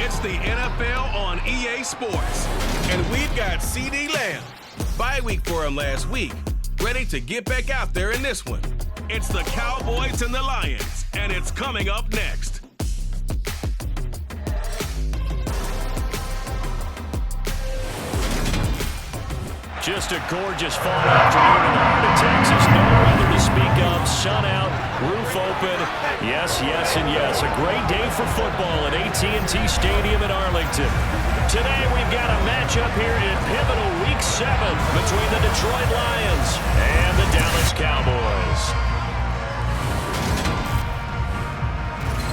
It's the NFL on EA Sports. And we've got CeeDee Lamb. Bye week for him last week. Ready to get back out there in this one. It's the Cowboys and the Lions, and it's coming up next. Just a gorgeous fall afternoon in the heart of Texas. No weather to speak of. Sun out, roof open. Yes, yes, and yes. A great day for football at AT&T Stadium in Arlington. Today we've got a matchup here in pivotal Week 7 between the Detroit Lions and the Dallas Cowboys.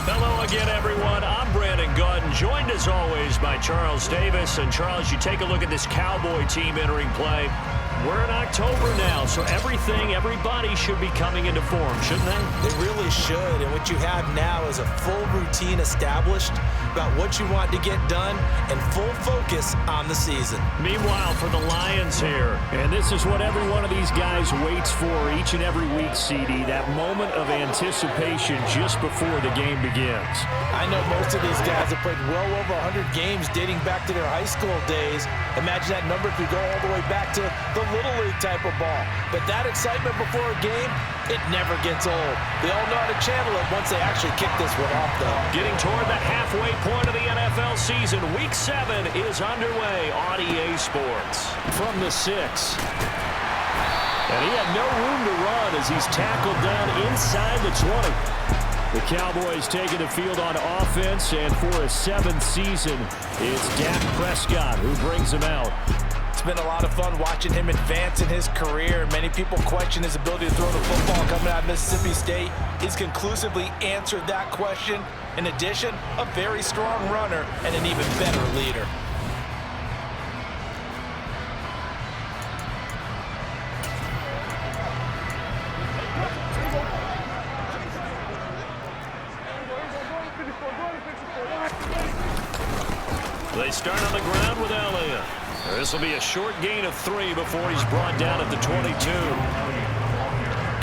Hello again, everyone. I'm Brandon Gautin, joined as always by Charles Davis. And Charles, you take a look at this Cowboy team entering play. We're in October now, so everybody should be coming into form, shouldn't they? They really should, and what you have now is a full routine established about what you want to get done and full focus on the season. Meanwhile, for the Lions here, and this is what every one of these guys waits for each and every week, CD, that moment of anticipation just before the game begins. I know most of these guys have played well over 100 games dating back to their high school days. Imagine that number could go all the way back to the Little League type of ball. But that excitement before a game, it never gets old. They all know how to channel it once they actually kick this one off, though. Getting toward the halfway point of the NFL season, Week 7 is underway on EA Sports. From the 6. And he had no room to run as he's tackled down inside the 20. The Cowboys taking the field on offense, and for a 7th season, it's Dak Prescott who brings him out. It's been a lot of fun watching him advance in his career. Many people question his ability to throw the football coming out of Mississippi State. He's conclusively answered that question. In addition, a very strong runner and an even better leader. They start on the ground with Elliott. This will be a short gain of 3 before he's brought down at the 22.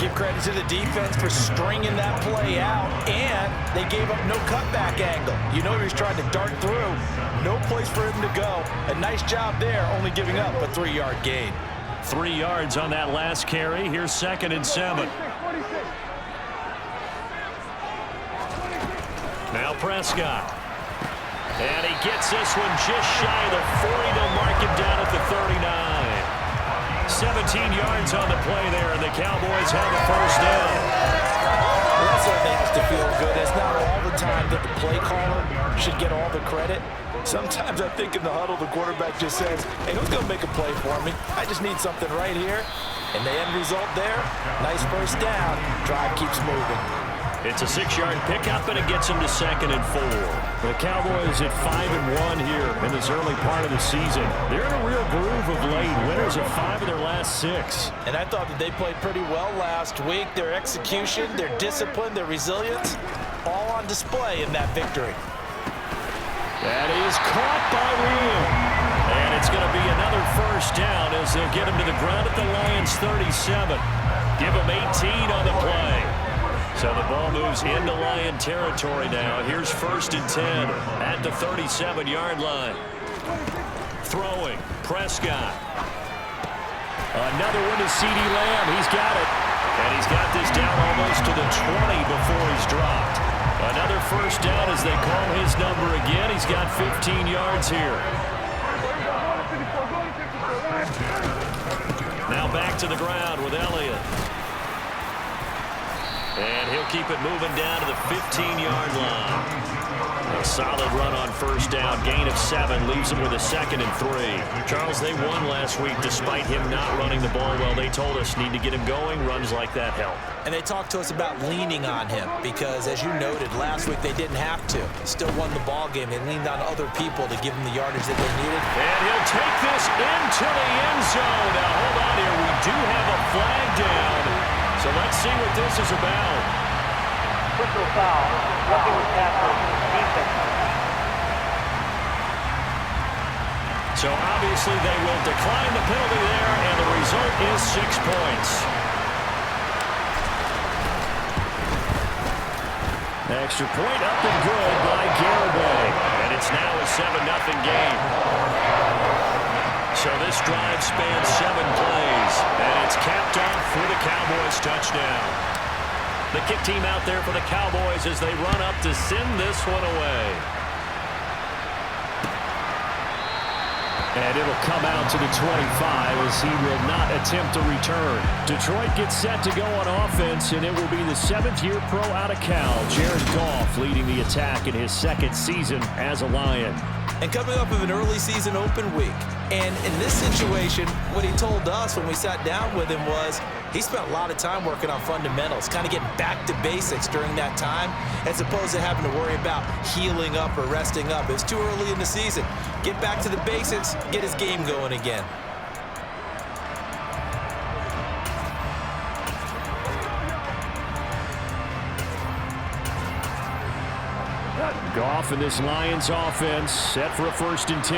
Give credit to the defense for stringing that play out, and they gave up no cutback angle. You know he was trying to dart through. No place for him to go. A nice job there, only giving up a 3-yard gain. 3 yards on that last carry. Here's 2nd and 7. Now Prescott. And he gets this one just shy of the 40. They'll mark him down at the 39. 17 yards on the play there, and the Cowboys have a first down. That's what makes to feel good. It's not all the time that the play caller should get all the credit. Sometimes I think in the huddle, the quarterback just says, hey, who's going to make a play for me? I just need something right here. And the end result there, nice first down. Drive keeps moving. It's a 6-yard pickup, and it gets him to 2nd and 4. The Cowboys at 5-1 here in this early part of the season. They're in a real groove of late. Winners of 5 of their last 6. And I thought that they played pretty well last week. Their execution, their discipline, their resilience, all on display in that victory. That is caught by Ream. And it's going to be another first down as they'll get him to the ground at the Lions' 37. Give him 18 on the play. So the ball moves into Lion territory now. Here's 1st and 10 at the 37-yard line. Throwing, Prescott. Another one to CeeDee Lamb. He's got it. And he's got this down almost to the 20 before he's dropped. Another first down as they call his number again. He's got 15 yards here. Now back to the ground with Elliott. And he'll keep it moving down to the 15-yard line. A solid run on first down. Gain of 7 leaves him with a 2nd and 3. Charles, they won last week despite him not running the ball well. They told us need to get him going. Runs like that help. And they talked to us about leaning on him because, as you noted, last week they didn't have to. Still won the ball game. They leaned on other people to give them the yardage that they needed. And he'll take this into the end zone. Now, hold on here. We do have a flag down. So let's see what this is about. Personal foul, working with tackle, defense. So obviously they will decline the penalty there, and the result is 6 points. Extra point up and good by Garibay. And It's now a 7-0 game. So this drive spans 7 plays, and it's capped off with a Cowboys touchdown. The kick team out there for the Cowboys as they run up to send this one away. And it'll come out to the 25 as he will not attempt a return. Detroit gets set to go on offense, and it will be the 7th-year pro out of Cal, Jared Goff, leading the attack in his 2nd season as a Lion. And coming up of an early season open week. And in this situation, what he told us when we sat down with him was he spent a lot of time working on fundamentals, kind of getting back to basics during that time, as opposed to having to worry about healing up or resting up. It's too early in the season. Get back to the basics, get his game going again. Goff and this Lions offense set for a 1st and 10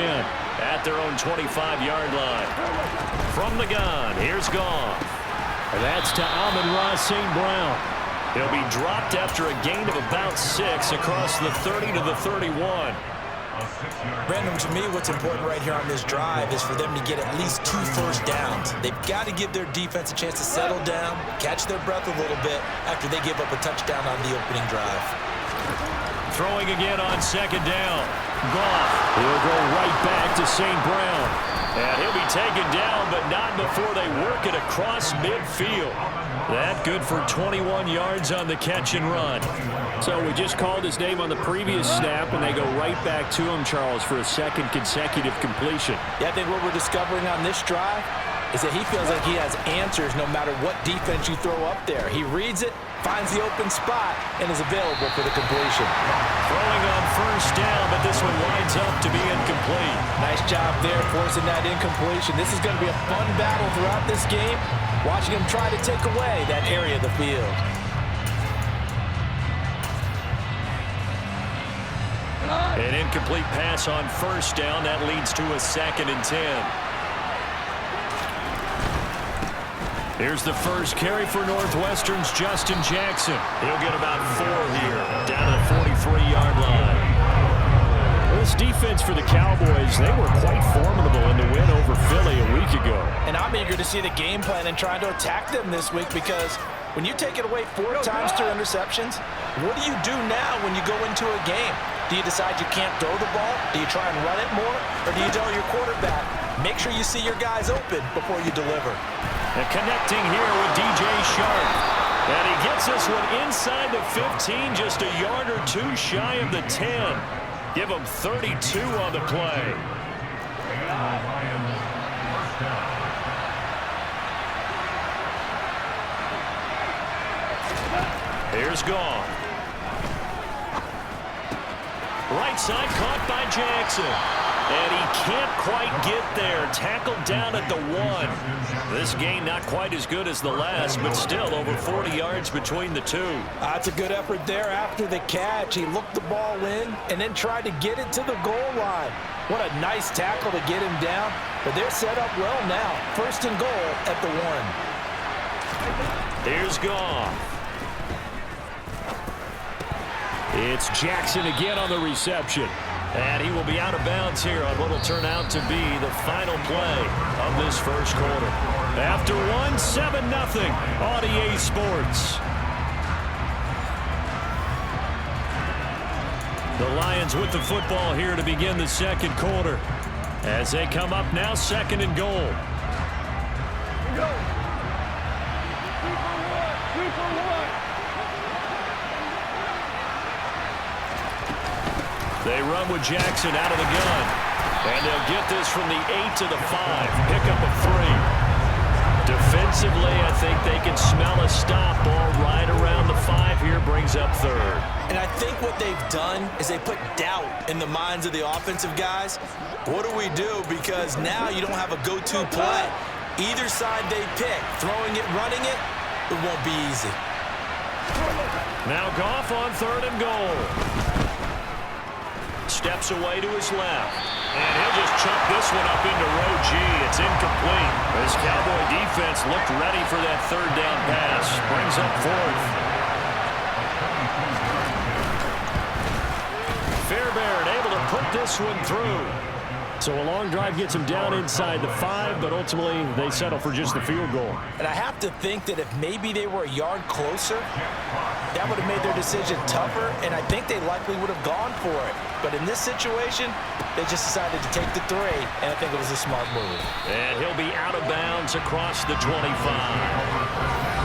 at their own 25-yard line. From the gun, here's Goff. And that's to Amon-Ra St. Brown. He'll be dropped after a gain of about 6 across the 30 to the 31. Brandon, to me, what's important right here on this drive is for them to get at least 2 first downs. They've got to give their defense a chance to settle down, catch their breath a little bit after they give up a touchdown on the opening drive. Throwing again on 2nd down. Goff. He'll go right back to St. Brown. And he'll be taken down, but not before they work it across midfield. That good for 21 yards on the catch and run. So we just called his name on the previous snap, and they go right back to him, Charles, for a 2nd consecutive completion. Yeah, I think what we're discovering on this drive is that he feels like he has answers no matter what defense you throw up there. He reads it, finds the open spot, and is available for the completion. Throwing on 1st down, but this one winds up to be incomplete. Nice job there forcing that incompletion. This is going to be a fun battle throughout this game, watching him try to take away that area of the field. An incomplete pass on 1st down. That leads to a 2nd and 10. Here's the first carry for Northwestern's Justin Jackson. He'll get about 4 here, down to the 43-yard line. Well, this defense for the Cowboys, they were quite formidable in the win over Philly a week ago. And I'm eager to see the game plan and trying to attack them this week, because when you take it away 4 times through interceptions, what do you do now when you go into a game? Do you decide you can't throw the ball? Do you try and run it more? Or do you tell your quarterback, make sure you see your guys open before you deliver? And connecting here with DJ Sharp. And he gets this one inside the 15, just a yard or 2 shy of the 10. Give him 32 on the play. Here's Goff. Right side caught by Jackson. And he can't quite get there. Tackled down at the 1. This game not quite as good as the last, but still over 40 yards between the 2. That's a good effort there after the catch. He looked the ball in and then tried to get it to the goal line. What a nice tackle to get him down. But they're set up well now. 1st and goal at the 1. Here's Goff. It's Jackson again on the reception. And he will be out of bounds here on what will turn out to be the final play of this 1st quarter. After 7-0 on EA Sports. The Lions with the football here to begin the 2nd quarter. As they come up now, 2nd and goal. They run with Jackson out of the gun. And they'll get this from the 8 to the 5. Pick up a 3. Defensively, I think they can smell a stop. Ball right around the 5 here, brings up 3rd. And I think what they've done is they put doubt in the minds of the offensive guys. What do we do? Because now you don't have a go-to play. Either side they pick, throwing it, running it, it won't be easy. Now Goff on 3rd and goal. Steps away to his left. And he'll just chunk this one up into row G. It's incomplete. This Cowboy defense looked ready for that 3rd down pass. Brings up 4th. Fairbairn able to put get this one through. So a long drive gets them down inside the 5, but ultimately they settle for just the field goal. And I have to think that if maybe they were a yard closer, that would have made their decision tougher, and I think they likely would have gone for it. But in this situation, they just decided to take the 3, and I think it was a smart move. And he'll be out of bounds across the 25.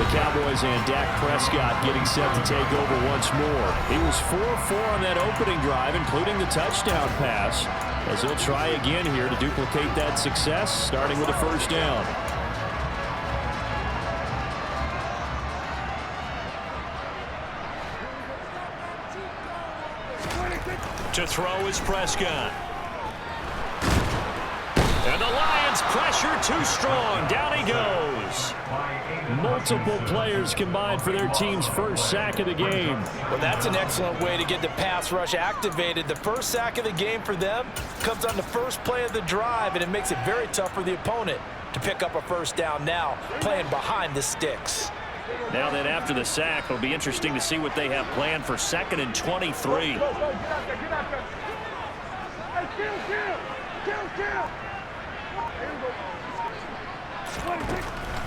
The Cowboys and Dak Prescott getting set to take over once more. He was 4-4 on that opening drive, including the touchdown pass, as he'll try again here to duplicate that success, starting with a first down. To throw is Prescott. And the Lions pressure too strong. Down he goes. Multiple players combined for their team's first sack of the game. Well, that's an excellent way to get the pass rush activated. The first sack of the game for them comes on the first play of the drive, and it makes it very tough for the opponent to pick up a first down now, playing behind the sticks. Now then, after the sack, it'll be interesting to see what they have planned for 2nd and 23.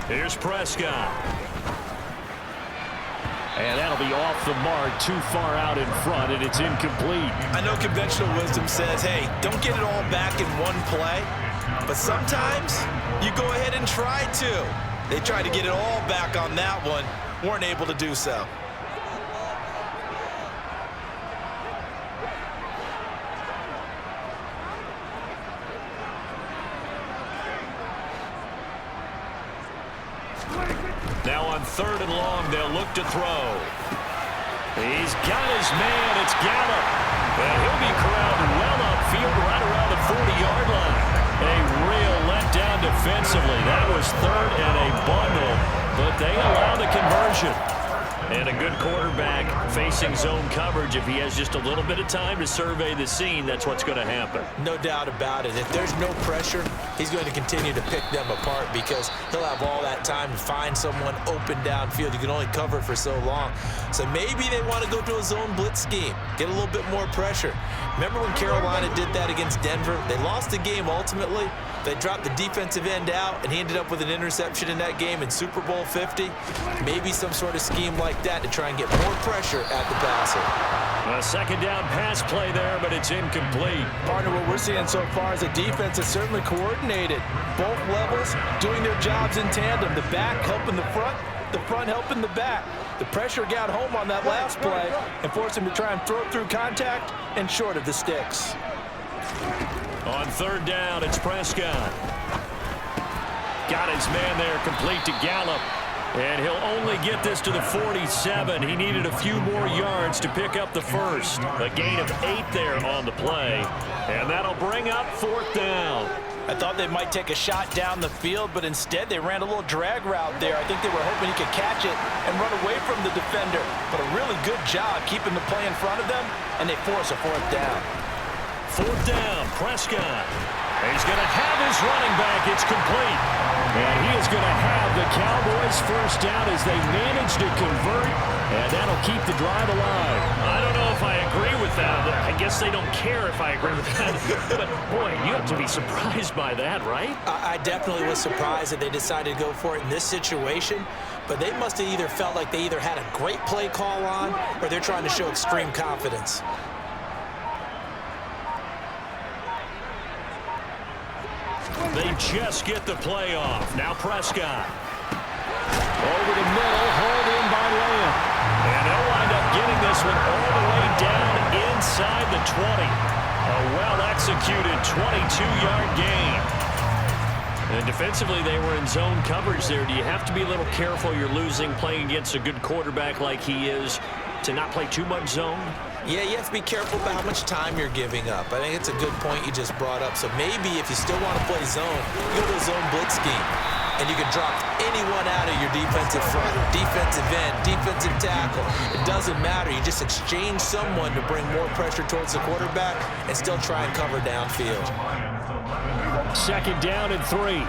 Here's Prescott. And that'll be off the mark, too far out in front, and it's incomplete. I know conventional wisdom says, hey, don't get it all back in one play, but sometimes you go ahead and try to. They tried to get it all back on that one, weren't able to do so. Now on 3rd and long, they'll look to throw. He's got his man. It's Gallup. And he'll be corralled well upfield right around the 40-yard line. A real letdown defensively. That was 3rd and a bundle, but they allow the conversion. And a good quarterback facing zone coverage. If he has just a little bit of time to survey the scene, that's what's going to happen. No doubt about it. If there's no pressure, he's going to continue to pick them apart because he'll have all that time to find someone open downfield. You can only cover for so long. So maybe they want to go to a zone blitz scheme, get a little bit more pressure. Remember when Carolina did that against Denver? They lost the game ultimately. They dropped the defensive end out, and he ended up with an interception in that game in Super Bowl 50. Maybe some sort of scheme like that to try and get more pressure at the passer. A 2nd down pass play there, but it's incomplete. Partner, what we're seeing so far is a defense that's certainly coordinated. Both levels doing their jobs in tandem. The back helping the front helping the back. The pressure got home on that last play and forced him to try and throw it through contact and short of the sticks. On 3rd down, it's Prescott. Got his man there, complete to Gallup. And he'll only get this to the 47. He needed a few more yards to pick up the first. A gain of 8 there on the play. And that'll bring up 4th down. I thought they might take a shot down the field, but instead they ran a little drag route there. I think they were hoping he could catch it and run away from the defender. But a really good job keeping the play in front of them, and they force a 4th down. 4th down, Prescott. He's going to have his running back. It's complete. And he is going to have the Cowboys first down as they manage to convert, and that'll keep the drive alive. I don't know if I agree with that. I guess they don't care if I agree with that. But, boy, you have to be surprised by that, right? I definitely was surprised that they decided to go for it in this situation, but they must have either felt like they either had a great play call on or they're trying to show extreme confidence. They just get the play off. Now Prescott. Over the middle, hauled in by Lamb. And they'll wind up getting this one all the way down inside the 20. A well-executed 22-yard gain. And defensively, they were in zone coverage there. Do you have to be a little careful you're losing playing against a good quarterback like he is to not play too much zone? Yeah, you have to be careful about how much time you're giving up. I think it's a good point you just brought up. So maybe if you still want to play zone, you go to a zone blitz scheme. And you can drop anyone out of your defensive front, defensive end, defensive tackle. It doesn't matter. You just exchange someone to bring more pressure towards the quarterback and still try and cover downfield. 2nd down and 3.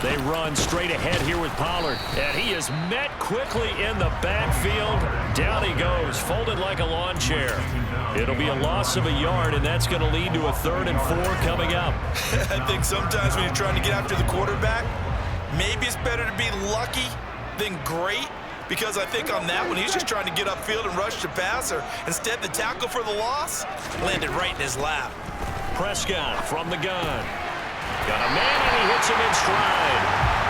They run straight ahead here with Pollard. And he is met quickly in the backfield. Down he goes, folded like a lawn chair. It'll be a loss of a yard, and that's going to lead to a 3rd and 4 coming up. I think sometimes when you're trying to get after the quarterback, maybe it's better to be lucky than great. Because I think on that one, he's just trying to get upfield and rush the passer. Instead, the tackle for the loss landed right in his lap. Prescott from the gun. Got a man, and he hits him in stride.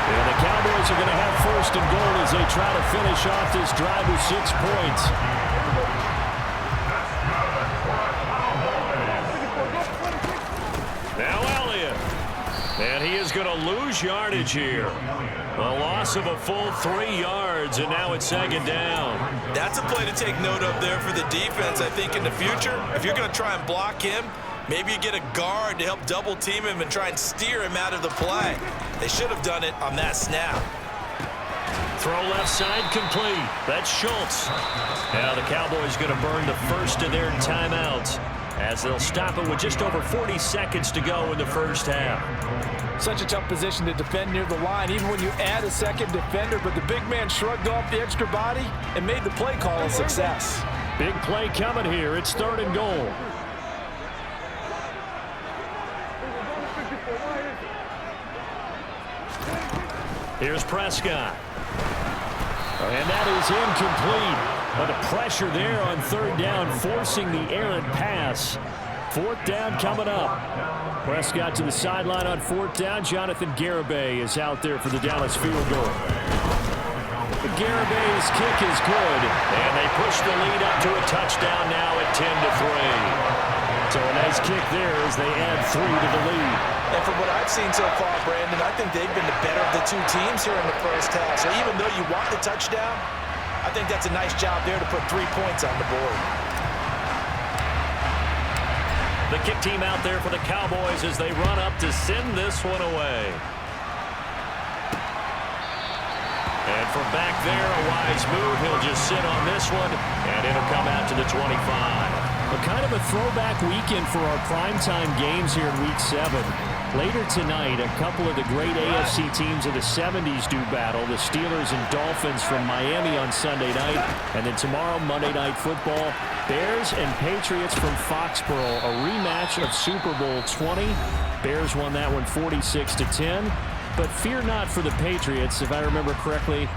And the Cowboys are going to have 1st and goal as they try to finish off this drive with 6 points. Now Elliott. And he is going to lose yardage here. A loss of a full 3 yards, and now it's 2nd down. That's a play to take note of there for the defense, I think, in the future. If you're going to try and block him, maybe you get a guard to help double-team him and try and steer him out of the play. They should have done it on that snap. Throw left side complete. That's Schultz. Now the Cowboys going to burn the first of their timeouts as they'll stop it with just over 40 seconds to go in the first half. Such a tough position to defend near the line, even when you add a second defender, but the big man shrugged off the extra body and made the play call a success. Big play coming here. It's 3rd and goal. Here's Prescott. And that is incomplete. But the pressure there on 3rd down, forcing the errant pass. 4th down coming up. Prescott to the sideline on 4th down. Jonathan Garibay is out there for the Dallas field goal. But Garibay's kick is good. And they push the lead up to a touchdown now at 10-3. So a nice kick there as they add 3 to the lead. And from what I've seen so far, Brandon, I think they've been the better of the 2 teams here in the first half. So even though you want the touchdown, I think that's a nice job there to put 3 points on the board. The kick team out there for the Cowboys as they run up to send this one away. And from back there, a wise move. He'll just sit on this one, and it'll come out to the 25. But kind of a throwback weekend for our primetime games here in Week 7. Later tonight, a couple of the great AFC teams of the 70s do battle. The Steelers and Dolphins from Miami on Sunday night. And then tomorrow, Monday Night Football, Bears and Patriots from Foxborough. A rematch of Super Bowl 20. Bears won that one 46-10. But fear not for the Patriots. If I remember correctly,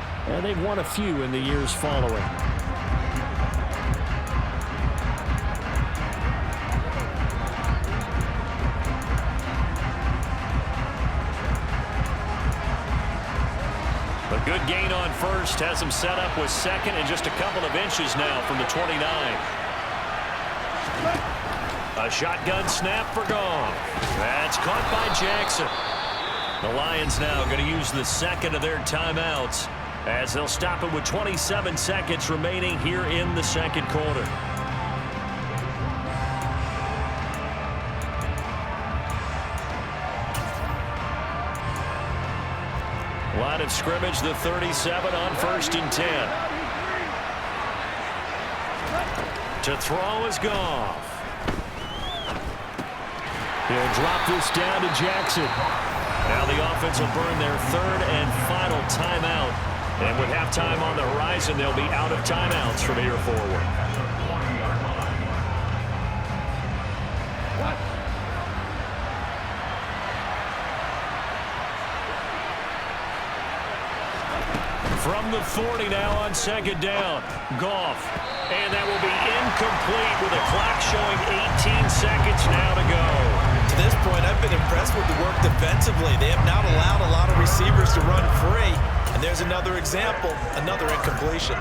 they've won a few in the years following. A good gain on first has him set up with 2nd and just a couple of inches now from the 29. A shotgun snap for Goff. That's caught by Jackson. The Lions now going to use the 2nd of their timeouts as they'll stop it with 27 seconds remaining here in the 2nd quarter. Line of scrimmage, the 37 on 1st and 10. To throw is Goff. He'll drop this down to Jackson. Now the offense will burn their 3rd and final timeout. And with halftime on the horizon, they'll be out of timeouts from here forward. From the 40 now on 2nd down. Goff. And that will be incomplete with a clock showing 18 seconds now to go. To this point, I've been impressed with the work defensively. They have not allowed a lot of receivers to run free. And there's another example, another incompletion.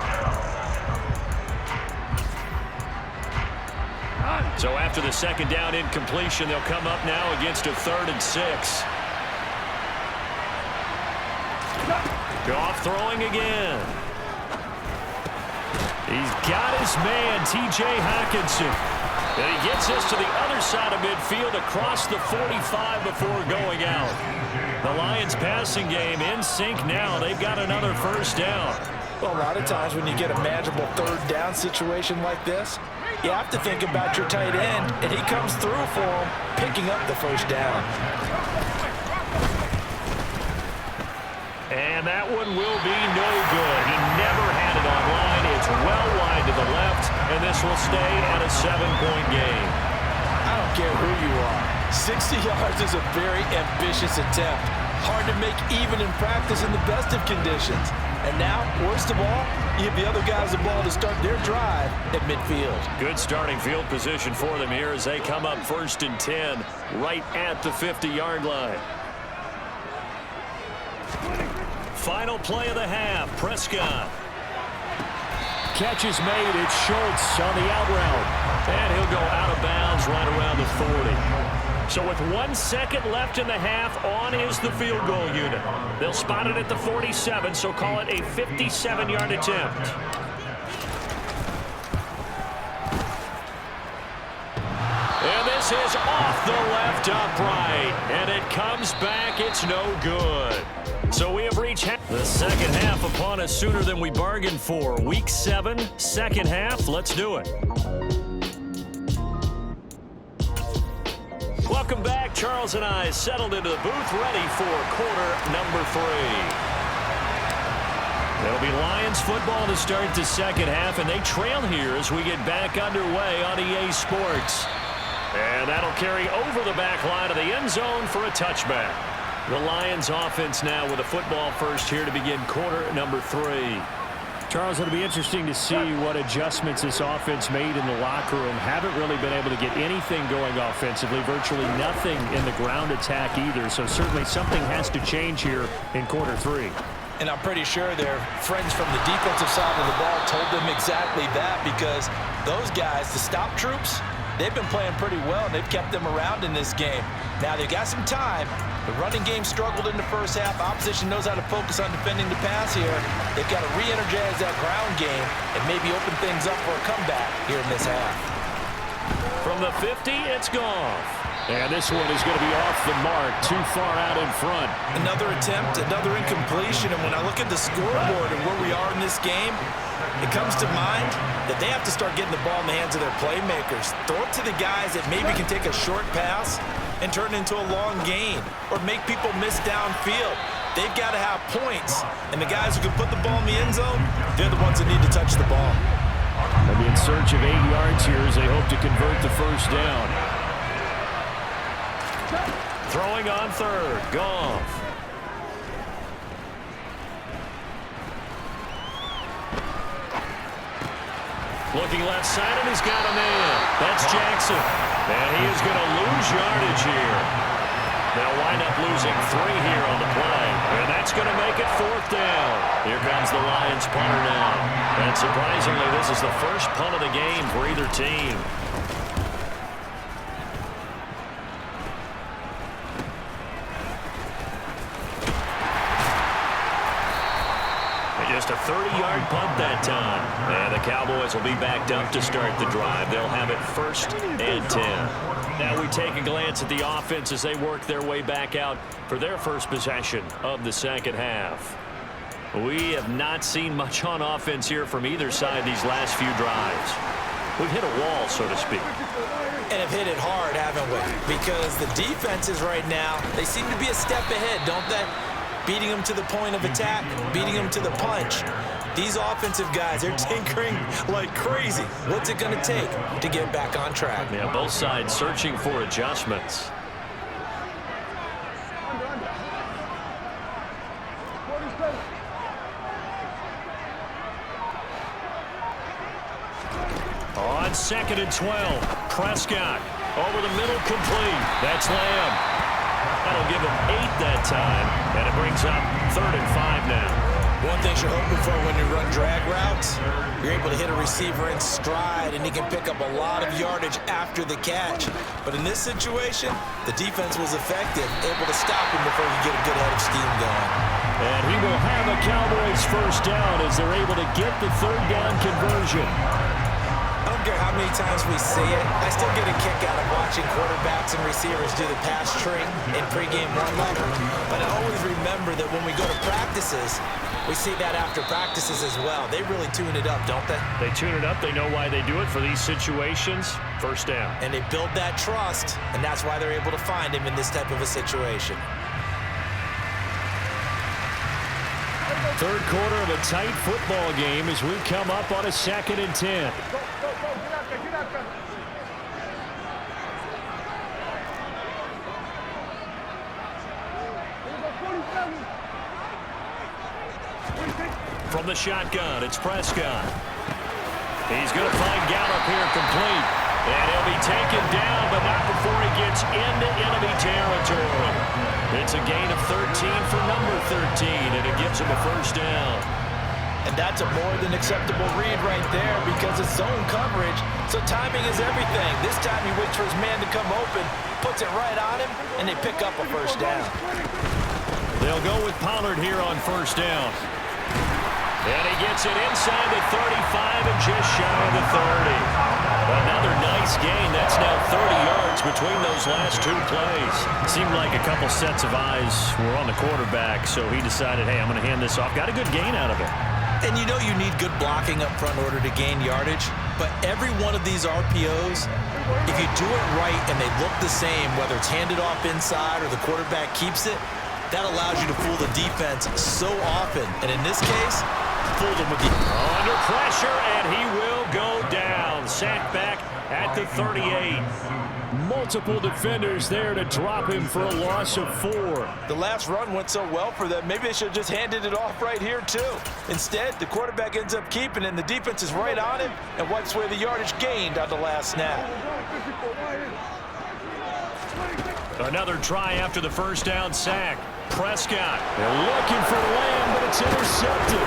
So after the 2nd down incompletion, they'll come up now against a 3rd and 6. Goff throwing again. He's got his man, T.J. Hockenson. And he gets this to the other side of midfield across the 45 before going out. The Lions passing game in sync now. They've got another 1st down. Well, a lot of times when you get a manageable 3rd down situation like this, you have to think about your tight end, and he comes through for him, picking up the 1st down. And that one will be no good. He never had it online. It's well wide to the left, and this will stay at a 7-point game. I don't care who you are. 60 yards is a very ambitious attempt. Hard to make even in practice in the best of conditions. And now, worst of all, you give the other guys the ball to start their drive at midfield. Good starting field position for them here as they come up 1st and 10 right at the 50-yard line. Final play of the half, Prescott. Catch is made. It's Schultz on the out route. And he'll go out of bounds right around the 40. So with 1 second left in the half, on is the field goal unit. They'll spot it at the 47, so call it a 57-yard attempt. And this is off the left upright. And it comes back. It's no good. So we have reached the second half upon us sooner than we bargained for. Week 7, second half. Let's do it. Welcome back. Charles and I settled into the booth, ready for quarter number 3. It'll be Lions football to start the second half, and they trail here as we get back underway on EA Sports. And that'll carry over the back line of the end zone for a touchback. The Lions offense now with a football first here to begin quarter number 3. Charles, it'll be interesting to see what adjustments this offense made in the locker room. Haven't really been able to get anything going offensively, virtually nothing in the ground attack either. So certainly something has to change here in quarter 3. And I'm pretty sure their friends from the defensive side of the ball told them exactly that, because those guys, the stop troops, they've been playing pretty well, and they've kept them around in this game. Now, they've got some time. The running game struggled in the first half. Opposition knows how to focus on defending the pass here. They've got to re-energize that ground game and maybe open things up for a comeback here in this half. From the 50, it's Goff. And this one is going to be off the mark, too far out in front. Another attempt, another incompletion. And when I look at the scoreboard and where we are in this game, it comes to mind that they have to start getting the ball in the hands of their playmakers. Throw it to the guys that maybe can take a short pass and turn it into a long gain or make people miss downfield. They've got to have points, and the guys who can put the ball in the end zone, they're the ones that need to touch the ball. They'll be in search of 8 yards here as they hope to convert the first down. Throwing on third, Goff. Looking left side, and he's got a man. That's Jackson. And he is going to lose yardage here. They'll wind up losing 3 here on the play. And that's going to make it 4th down. Here comes the Lions punter now. And surprisingly, this is the first punt of the game for either team. Just a 30-yard punt that time. And the Cowboys will be backed up to start the drive. They'll have it 1st and 10. Now we take a glance at the offense as they work their way back out for their first possession of the second half. We have not seen much on offense here from either side these last few drives. We've hit a wall, so to speak. And have hit it hard, haven't we? Because the defenses right now, they seem to be a step ahead, don't they? Beating them to the point of attack, beating them to the punch. These offensive guys, they're tinkering like crazy. What's it going to take to get back on track? Yeah, both sides searching for adjustments. On 2nd and 12, Prescott over the middle, complete. That's Lamb. That'll give him 8 that time, and it brings up 3rd and 5 now. One thing you're hoping for when you run drag routes, you're able to hit a receiver in stride, and he can pick up a lot of yardage after the catch. But in this situation, the defense was effective, able to stop him before he get a good head of steam going. And he will have a Cowboys first down as they're able to get the 3rd down conversion. I don't care how many times we see it. I still get a kick out of watching quarterbacks and receivers do the pass tree in pregame warm-up. But I always remember that when we go to practices, we see that after practices as well. They really tune it up, don't they? They tune it up. They know why they do it for these situations. First down. And they build that trust, and that's why they're able to find him in this type of a situation. Third quarter of a tight football game as we come up on a 2nd and 10. From the shotgun, it's Prescott. He's going to find Gallup here complete. And he'll be taken down, but not before he gets into enemy territory. It's a gain of 13 for number 13, and it gives him a first down. And that's a more than acceptable read right there because it's zone coverage, so timing is everything. This time he waits for his man to come open, puts it right on him, and they pick up a first down. They'll go with Pollard here on first down. And he gets it inside the 35 and just shy of the 30. Another nice gain. That's now 30 yards between those last two plays. Seemed like a couple sets of eyes were on the quarterback, so he decided, hey, I'm going to hand this off. Got a good gain out of it. And you know you need good blocking up front in order to gain yardage, but every one of these RPOs, if you do it right and they look the same, whether it's handed off inside or the quarterback keeps it, that allows you to fool the defense so often. And in this case, fooled them with the... Under pressure, and he will go down. Sacked back at the 38. Multiple defenders there to drop him for a loss of 4. The last run went so well for them, maybe they should have just handed it off right here, too. Instead, the quarterback ends up keeping it, and the defense is right on him and wipes away the yardage gained on the last snap. Another try after the first down sack. Prescott, they're looking for Lamb, but it's intercepted.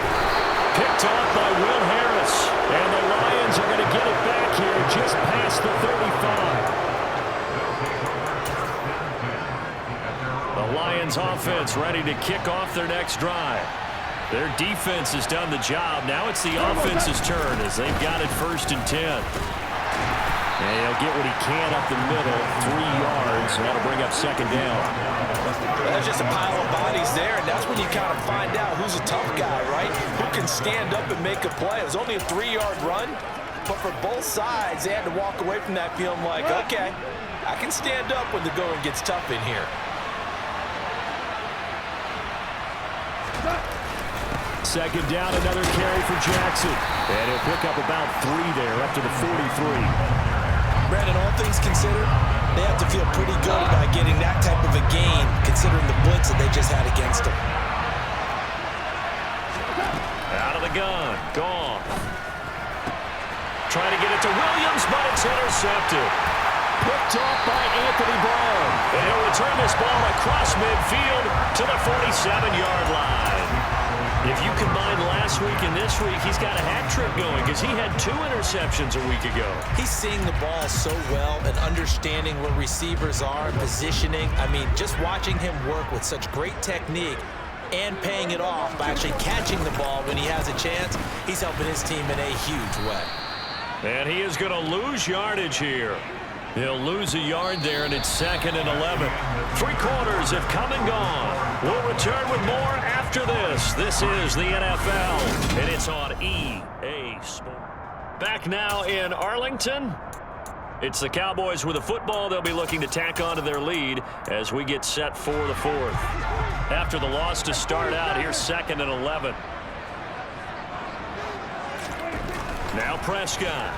Picked off by Will Harris. And the Lions are going to get it back here just past the 35. The Lions offense ready to kick off their next drive. Their defense has done the job. Now it's the offense's turn as they've got it 1st and 10. And he'll get what he can up the middle, 3 yards, and that'll bring up 2nd down. There's just a pile of bodies there, and that's when you kind of find out who's a tough guy, right? Who can stand up and make a play. It was only a 3-yard run, but for both sides, they had to walk away from that feeling like, okay, I can stand up when the going gets tough in here. Second down, another carry for Jackson. And he'll pick up about 3 there, up to the 43. Brandon, all things considered, they have to feel pretty good about getting that type of a gain, considering the blitz that they just had against them. Out of the gun, gone. Trying to get it to Williams, but it's intercepted. Picked off by Anthony Brown. And he'll return this ball across midfield to the 47-yard line. If you combine last week and this week, he's got a hat trick going because he had 2 interceptions a week ago. He's seeing the ball so well and understanding where receivers are, positioning. I mean, just watching him work with such great technique and paying it off by actually catching the ball when he has a chance, he's helping his team in a huge way. And he is going to lose yardage here. He'll lose a yard there, and it's 2nd and 11. 3 quarters have come and gone. We'll return with more after this. This is the NFL, and it's on EA Sports. Back now in Arlington. It's the Cowboys with the football. They'll be looking to tack on to their lead as we get set for the 4th. After the loss to start out, here's 2nd and 11. Now Prescott.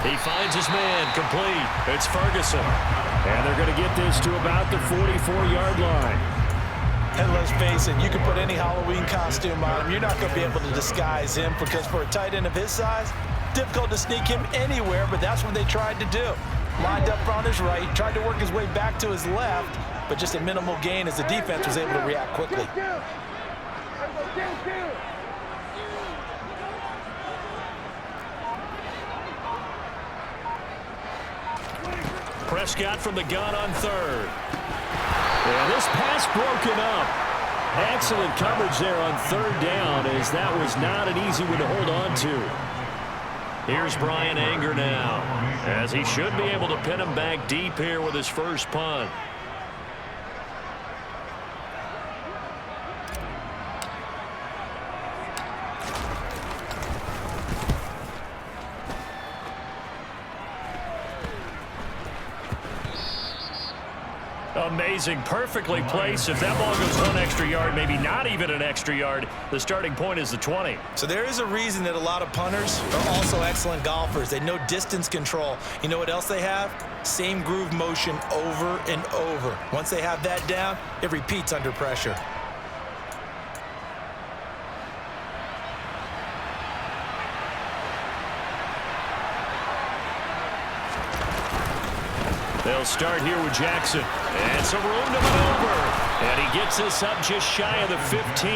He finds his man complete. It's Ferguson. And they're going to get this to about the 44-yard line. And let's face it, you can put any Halloween costume on him. You're not going to be able to disguise him because for a tight end of his size, difficult to sneak him anywhere, but that's what they tried to do. Lined up on his right, tried to work his way back to his left, but just a minimal gain as the defense was able to react quickly. Prescott from the gun on 3rd. And this pass broken up. Excellent coverage there on 3rd down as that was not an easy one to hold on to. Here's Brian Anger now as he should be able to pin him back deep here with his first punt. A Amazing. Perfectly placed. If that ball goes 1 extra yard, maybe not even an extra yard, the starting point is the 20. So there is a reason that a lot of punters are also excellent golfers. They know distance control. You know what else they have? Same groove motion over and over. Once they have that down, it repeats under pressure. They'll start here with Jackson. And some room to maneuver. And he gets this up just shy of the 15.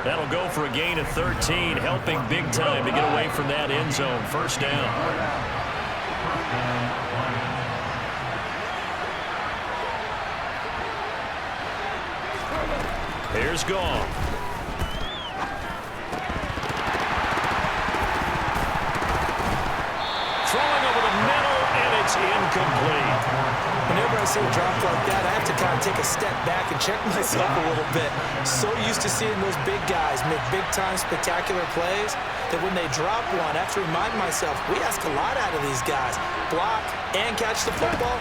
That'll go for a gain of 13, helping big time to get away from that end zone. First down. Here's Goff. Throwing over the middle, and it's incomplete. Whenever I see a drop like that, I have to kind of take a step back and check myself a little bit. So used to seeing those big guys make big-time spectacular plays that when they drop one, I have to remind myself, we ask a lot out of these guys. Block and catch the football,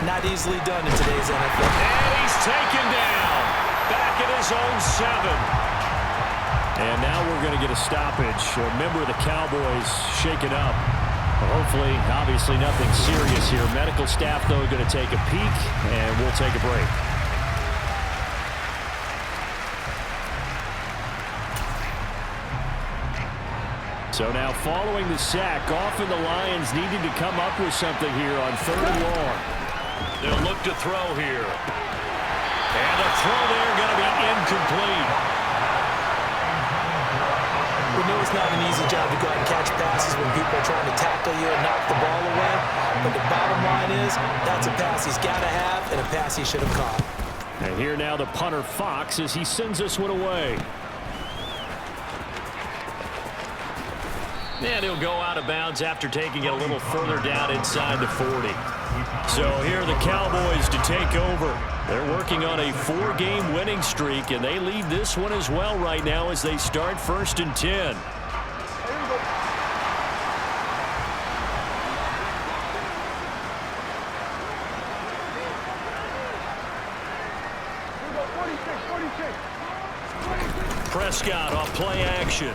not easily done in today's NFL. And he's taken down. Back at his own 7. And now we're going to get a stoppage. A member of the Cowboys shaken up. Well, hopefully, obviously nothing serious here. Medical staff, though, going to take a peek, and we'll take a break. So now following the sack, often the Lions needed to come up with something here on 3rd and long. They'll look to throw here. And the throw there going to be incomplete. We know it's not an easy job to go out and catch passes when people are trying to tackle you and knock the ball away. But the bottom line is, that's a pass he's got to have and a pass he should have caught. And here now the punter Fox as he sends this one away. And he'll go out of bounds after taking it a little further down inside the 40. So here are the Cowboys to take over. They're working on a 4-game winning streak, and they lead this one as well right now as they start 1st and 10. Prescott off play action.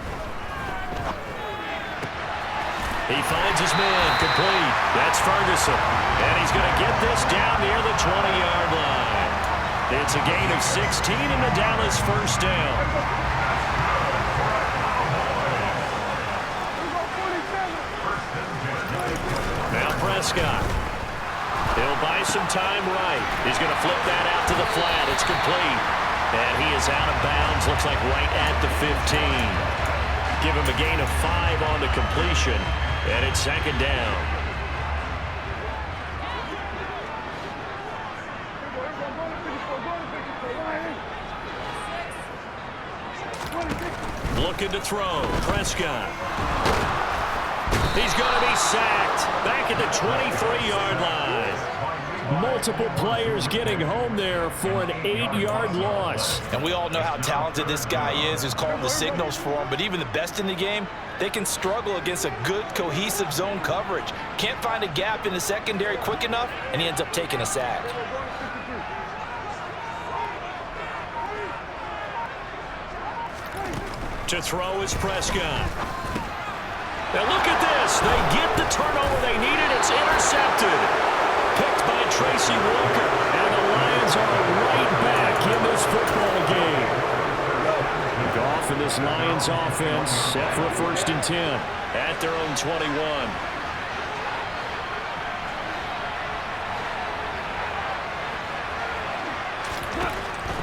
He finds his man, complete. That's Ferguson. And he's going to get this down near the 20-yard line. It's a gain of 16 in the Dallas first down. Now Prescott. He'll buy some time right. He's going to flip that out to the flat. It's complete. And he is out of bounds. Looks like right at the 15. Give him a gain of 5 on the completion. And it's 2nd down. Looking to throw. Prescott. He's going to be sacked. Back at the 23-yard line. Multiple players getting home there for an 8-yard loss. And we all know how talented this guy is who's calling the signals for him. But even the best in the game, they can struggle against a good, cohesive zone coverage. Can't find a gap in the secondary quick enough, and he ends up taking a sack. To throw is Prescott. Now look at this. They get the turnover they needed. It's intercepted. Picked by Tracy Walker. And the Lions are right back in this football game. Goff and this Lions offense set for a 1st and 10 at their own 21.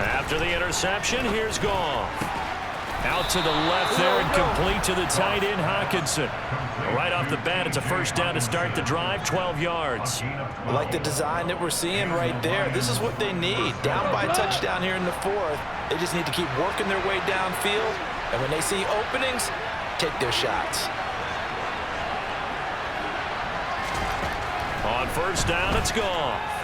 After the interception, here's Goff. Out to the left there and complete to the tight end, Hockenson. Right off the bat, it's a 1st down to start the drive, 12 yards. I like the design that we're seeing right there. This is what they need. Down by a touchdown here in the 4th. They just need to keep working their way downfield. And when they see openings, take their shots. On 1st down, it's Goff.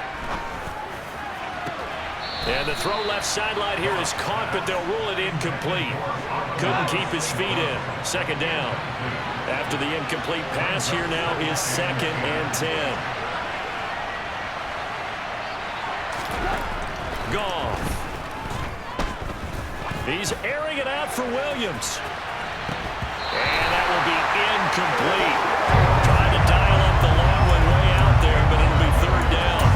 And the throw left sideline here is caught, but they'll rule it incomplete. Couldn't keep his feet in. 2nd down. After the incomplete pass, here now is 2nd and 10. Goff. He's airing it out for Williams. And that will be incomplete. Trying to dial up the long one way out there, but it'll be third down.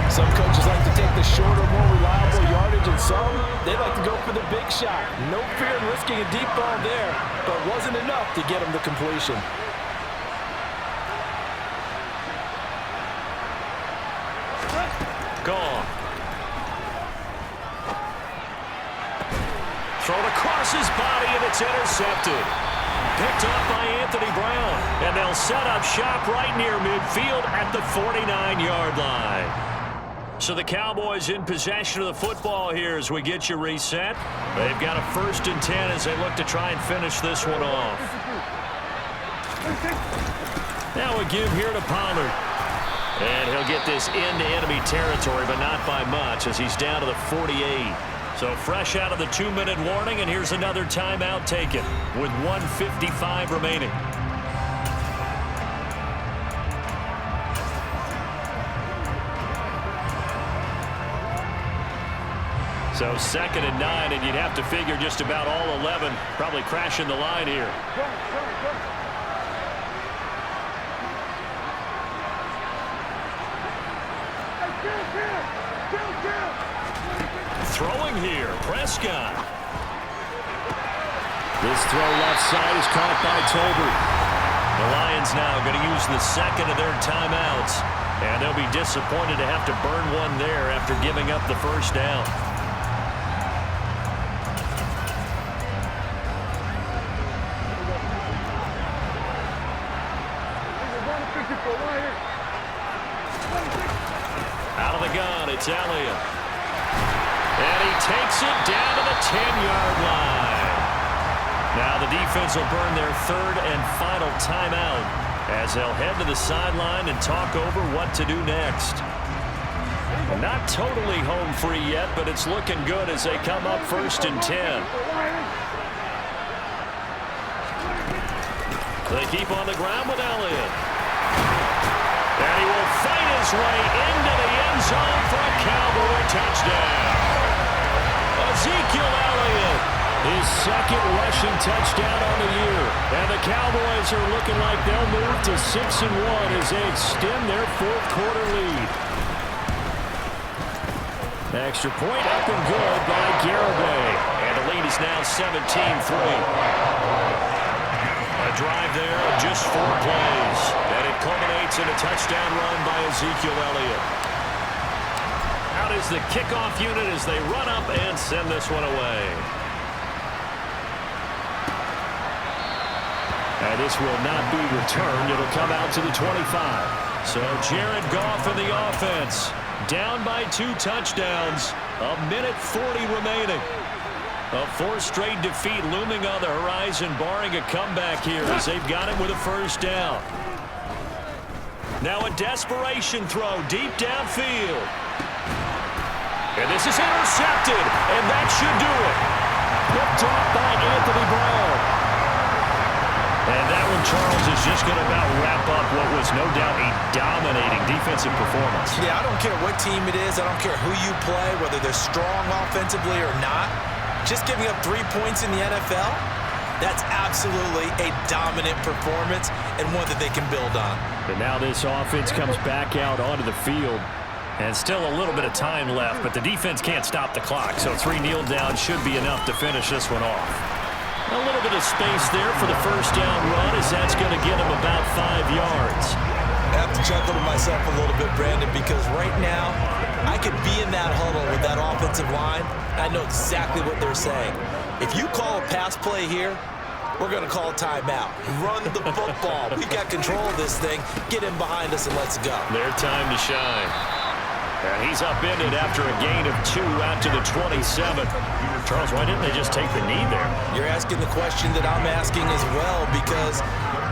Some coaches like to take the shorter, more reliable yardage, and some, they like to go for the big shot. No fear in risking a deep ball there, but wasn't enough to get him the completion. Gone. Thrown across his body, and it's intercepted. Picked off by Anthony Brown. And they'll set up shop right near midfield at the 49-yard line. So the Cowboys in possession of the football here as we get you reset. They've got a 1st and 10 as they look to try and finish this one off. Now a give here to Pollard. And he'll get this into enemy territory, but not by much as he's down to the 48. So fresh out of the 2-minute warning, and here's another timeout taken with 1:55 remaining. So 2nd and 9, and you'd have to figure just about all 11 probably crashing the line here. Throwing here, Prescott. This throw left side is caught by Tolbert. The Lions now going to use the 2nd of their timeouts, and they'll be disappointed to have to burn one there after giving up the 1st down. Out of the gun, it's Elliott. And he takes it down to the 10-yard line. Now the defense will burn their 3rd and final timeout as they'll head to the sideline and talk over what to do next. Not totally home free yet, but it's looking good as they come up 1st and 10. They keep on the ground with Elliott. And he will fight his way into the end zone for a Cowboy touchdown. Ezekiel Elliott, his 2nd rushing touchdown on the year. And the Cowboys are looking like they'll move to 6-1 as they extend their 4th quarter lead. Extra point up and good by Garibay. And the lead is now 17-3. A drive there of just 4 plays. And it culminates in a touchdown run by Ezekiel Elliott. Out is the kickoff unit as they run up and send this one away. And this will not be returned. It'll come out to the 25. So Jared Goff in the offense. Down by 2 touchdowns. 1:40 remaining. A 4th straight defeat looming on the horizon, barring a comeback here as they've got him with a 1st down. Now a desperation throw deep downfield. And this is intercepted, and that should do it. Picked off by Anthony Brown. And that one, Charles, is just going to about wrap up what was no doubt a dominating defensive performance. Yeah, I don't care what team it is. I don't care who you play, whether they're strong offensively or not. Just giving up 3 points in the NFL, that's absolutely a dominant performance and one that they can build on. And now this offense comes back out onto the field. And still a little bit of time left, but the defense can't stop the clock, so 3 kneel downs should be enough to finish this one off. A little bit of space there for the 1st down run as that's going to get him about 5 yards. I have to chuckle to myself a little bit, Brandon, because right now I could be in that huddle with that offensive line. I know exactly what they're saying. If you call a pass play here, we're going to call a timeout. Run the football. We've got control of this thing. Get in behind us and let's go. Their time to shine. And he's upended after a gain of 2 out to the 27. Charles, why didn't they just take the knee there? You're asking the question that I'm asking as well, because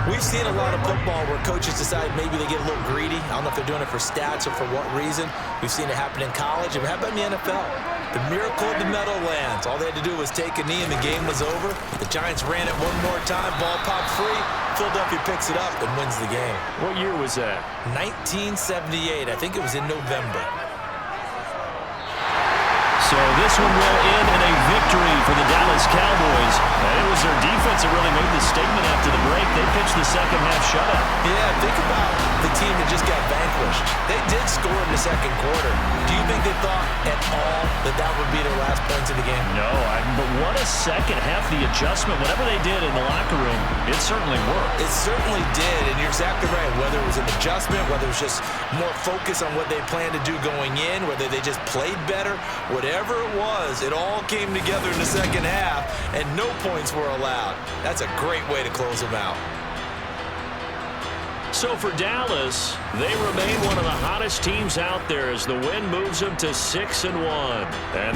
we've seen a lot of football where coaches decide maybe they get a little greedy. I don't know if they're doing it for stats or for what reason. We've seen it happen in college. And how about in the NFL? The miracle of the Meadowlands. All they had to do was take a knee and the game was over. The Giants ran it one more time. Ball popped free. Philadelphia picks it up and wins the game. What year was that? 1978. I think it was in November. So this one will end in a victory for the Dallas Cowboys. And it was their defense that really made the statement after the break. They pitched the second half shutout. Yeah, think about the team that just got vanquished. They did score in the second quarter. Do you think they thought at all that that would be their last points of the game? No, but what a second half. The adjustment, whatever they did in the locker room, it certainly worked. It certainly did, and you're exactly right. Whether it was an adjustment, whether it was just more focus on what they planned to do going in, whether they just played better, whatever it was, it all came together in the second half, and no points were allowed. That's a great way to close them out. So for Dallas, they remain one of the hottest teams out there as the win moves them to 6-1. And